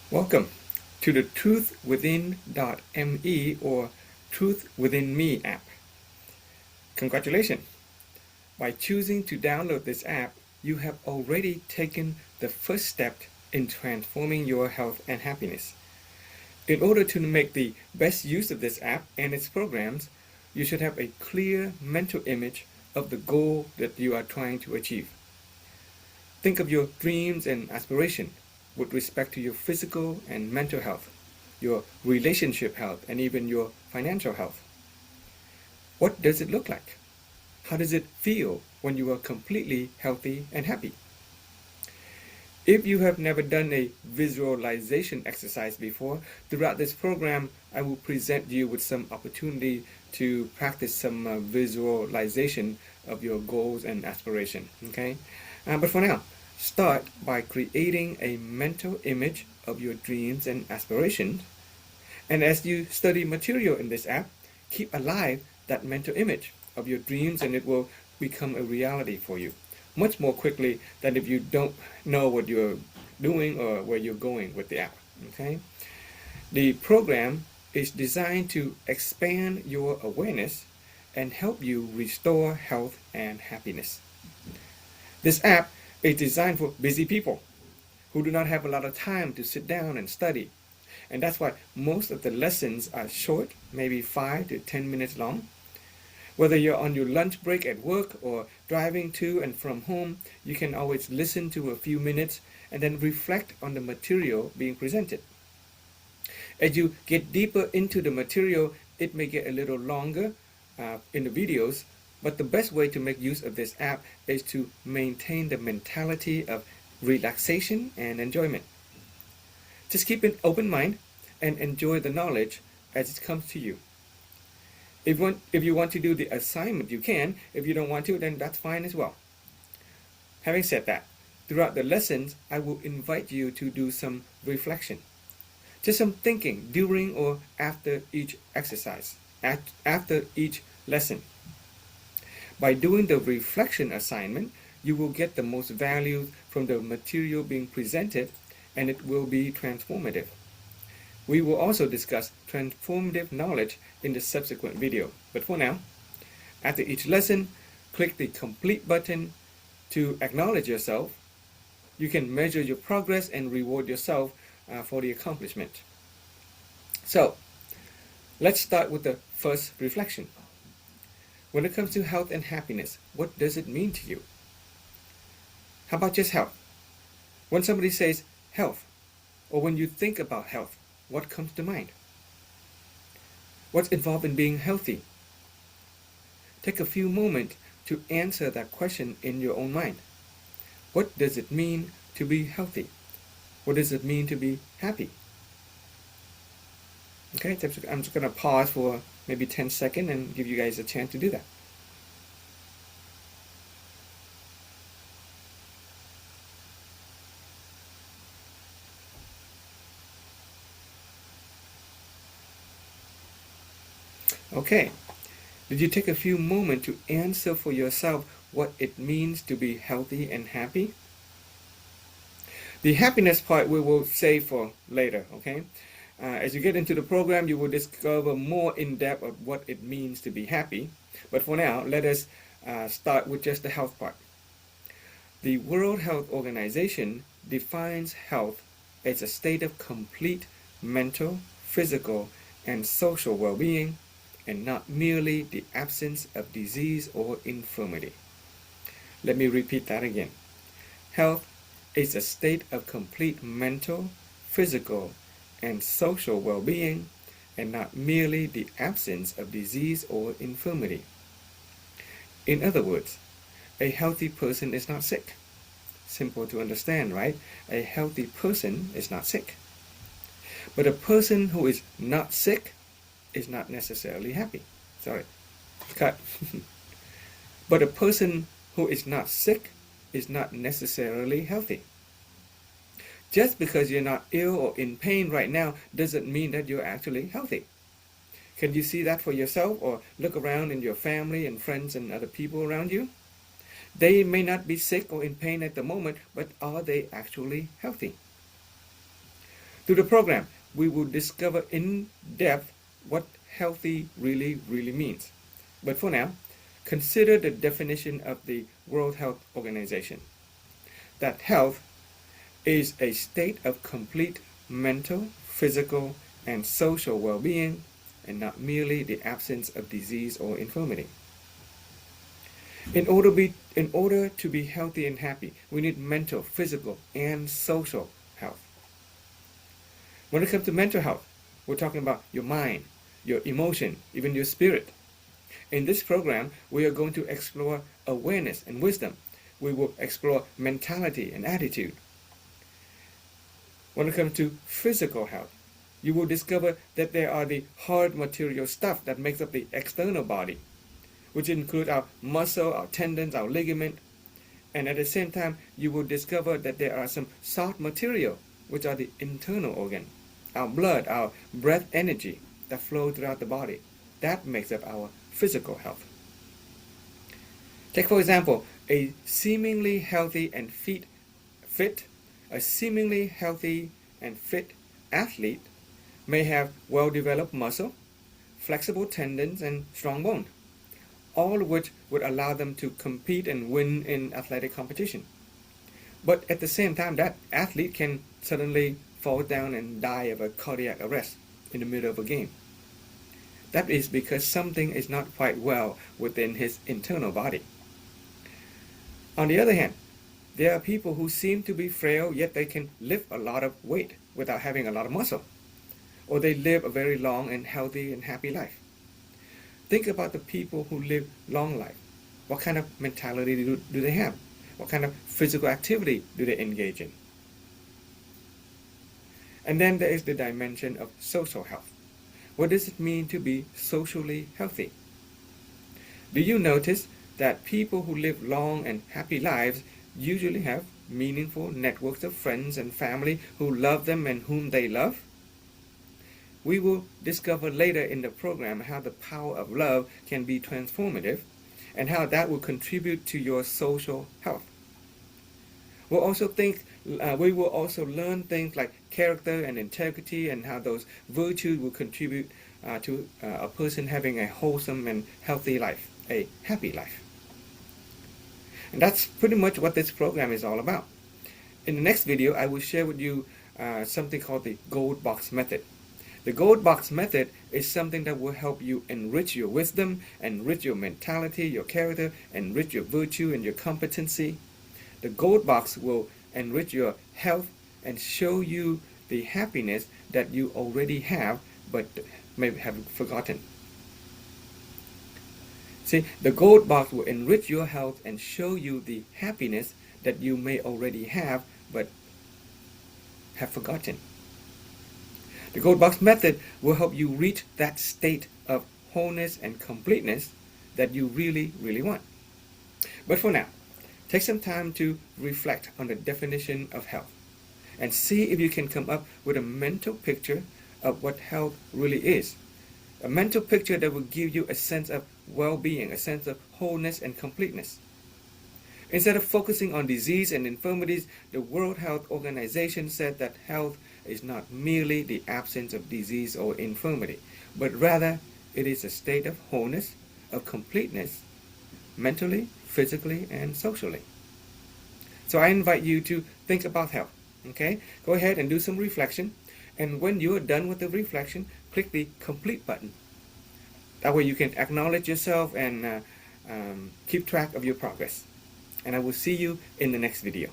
Welcome to the truthwithin.me or Truth Within Me app. Congratulations! By choosing to download this app, you have already taken the first step in transforming your health and happiness. In order to make the best use of this app and its programs, you should have a clear mental image of the goal that you are trying to achieve. Think of your dreams and aspirations with respect to your physical and mental health, your relationship health, and even your financial health. What does it look like? How does it feel when you are completely healthy and happy? If you have never done a visualization exercise before, throughout this program, I will present you with some opportunity to practice some visualization of your goals and aspirations. Okay? But for now, start by creating a mental image of your dreams and aspirations. And as you study material in this app, keep alive that mental image of your dreams, and it will become a reality for you much more quickly than if you don't know what you're doing or where you're going with the app. Okay? The program is designed to expand your awareness and help you restore health and happiness. This app is designed for busy people who do not have a lot of time to sit down and study. And that's why most of the lessons are short, maybe 5 to 10 minutes long. Whether you're on your lunch break at work or driving to and from home, you can always listen to a few minutes and then reflect on the material being presented. As you get deeper into the material, it may get a little longer in the videos, but the best way to make use of this app is to maintain the mentality of relaxation and enjoyment. Just keep an open mind and enjoy the knowledge as it comes to you. If you want to do the assignment, you can. If you don't want to, then that's fine as well. Having said that, throughout the lessons, I will invite you to do some reflection. Just some thinking during or after each exercise, after each lesson. By doing the reflection assignment, you will get the most value from the material being presented, and it will be transformative. We will also discuss transformative knowledge in the subsequent video. But for now, after each lesson, click the complete button to acknowledge yourself. You can measure your progress and reward yourself for the accomplishment. So, let's start with the first reflection. When it comes to health and happiness, what does it mean to you? How about just health? When somebody says health, or when you think about health, what comes to mind? What's involved in being healthy? Take a few moments to answer that question in your own mind. What does it mean to be healthy? What does it mean to be happy? Okay, I'm just going to pause for maybe 10 seconds and give you guys a chance to do that. Okay, did you take a few moments to answer for yourself what it means to be healthy and happy? The happiness part we will save for later, okay? As you get into the program, you will discover more in depth of what it means to be happy. But for now, let us start with just the health part. The World Health Organization defines health as a state of complete mental, physical, and social well-being, and not merely the absence of disease or infirmity. Let me repeat that again. Health is a state of complete mental, physical, and social well-being, and not merely the absence of disease or infirmity. In other words, a healthy person is not sick. Simple to understand, right? A healthy person is not sick. But a person who is not sick is not necessarily happy. Sorry, cut. But a person who is not sick is not necessarily healthy. Just because you're not ill or in pain right now doesn't mean that you're actually healthy. Can you see that for yourself, or look around in your family and friends and other people around you? They may not be sick or in pain at the moment, but are they actually healthy? Through the program, we will discover in depth what healthy really means. But for now, consider the definition of the World Health Organization. That health is a state of complete mental, physical, and social well-being, and not merely the absence of disease or infirmity. In order to be healthy and happy, we need mental, physical, and social health. When it comes to mental health, we're talking about your mind, your emotion, even your spirit. In this program, we are going to explore awareness and wisdom. We will explore mentality and attitude. When it comes to physical health, you will discover that there are the hard material stuff that makes up the external body, which include our muscle, our tendons, our ligament. And at the same time, you will discover that there are some soft material, which are the internal organ, our blood, our breath energy that flow throughout the body. That makes up our physical health. Take, for example, a seemingly healthy and fit athlete may have well-developed muscle, flexible tendons, and strong bone, all of which would allow them to compete and win in athletic competition. But at the same time, that athlete can suddenly fall down and die of a cardiac arrest in the middle of a game. That is because something is not quite well within his internal body. On the other hand, there are people who seem to be frail, yet they can lift a lot of weight without having a lot of muscle. Or they live a very long and healthy and happy life. Think about the people who live long life. What kind of mentality do they have? What kind of physical activity do they engage in? And then there is the dimension of social health. What does it mean to be socially healthy? Do you notice that people who live long and happy lives usually have meaningful networks of friends and family who love them and whom they love? We will discover later in the program how the power of love can be transformative and how that will contribute to your social health. We will also learn things like character and integrity and how those virtues will contribute to a person having a wholesome and healthy life, a happy life. And that's pretty much what this program is all about. In the next video, I will share with you something called the Gold Box Method. The Gold Box Method is something that will help you enrich your wisdom, enrich your mentality, your character, enrich your virtue and your competency. The Gold Box will enrich your health and show you the happiness that you already have but may have forgotten. See, the Gold Box will enrich your health and show you the happiness that you may already have but have forgotten. The Gold Box Method will help you reach that state of wholeness and completeness that you really want. But for now, take some time to reflect on the definition of health and see if you can come up with a mental picture of what health really is. A mental picture that will give you a sense of well-being, a sense of wholeness and completeness. Instead of focusing on disease and infirmities, the World Health Organization said that health is not merely the absence of disease or infirmity, but rather it is a state of wholeness, of completeness, mentally, physically, and socially. So I invite you to think about health. Okay? Go ahead and do some reflection, and when you are done with the reflection, click the complete button. That way you can acknowledge yourself and keep track of your progress. And I will see you in the next video.